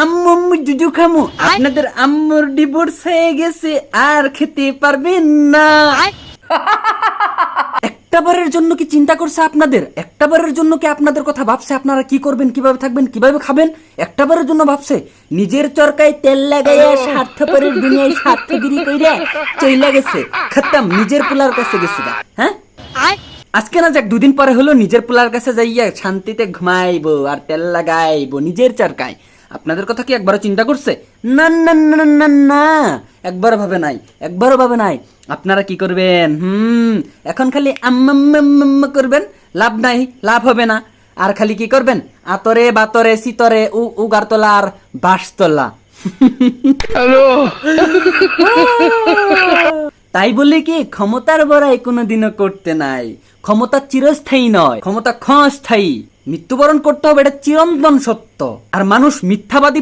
আম্মু আম্মু জুজু খামু, আপনাদের আম্মুর ডিভোর্স হয়ে গেছে, আর খেতে পারবেন না। একটাবারের জন্য কি চিন্তা করছে আপনাদের? একটাবারের জন্য কি আপনাদের কথা ভাবছে? আপনারা কি করবেন, কিভাবে থাকবেন, কিভাবে খাবেন? একটাবারের জন্য ভাবছে? নিজের চরকায় তেল লাগাইয়া স্বার্থপরের দুনিয়ায় স্বার্থগিরি কইরা চইলা গেছে, খতম, নিজের পোলার কাছে গেছে গা। হ্যাঁ, আজকে না যাক, দুদিন পরে হলো নিজের পোলার কাছে যাইয়া শান্তিতে ঘুমাইবো আর তেল লাগাইবো নিজের চরকায়। আপনাদের কথা কি একবারও চিন্তা করছে? না না না না না, একবারও ভাবে নাই, একবারও ভাবে নাই। আপনারা কি করবেন? এখন খালি আম্মা করবেন, লাভ নাই, লাভ হবে না। আর খালি কি করবেন? আতরে বাতরে সিতরে উগারতলা আর বাঁশতলা। তাই বলে কি ক্ষমতার বড়াই কোনোদিনও করতে নাই। ক্ষমতা চিরস্থায়ী নয়, ক্ষমতা ক্ষণস্থায়ী। মৃত্যুবরণ করতে হবে, এটা চিরন্তন সত্য। আর মানুষ মিথ্যাবাদী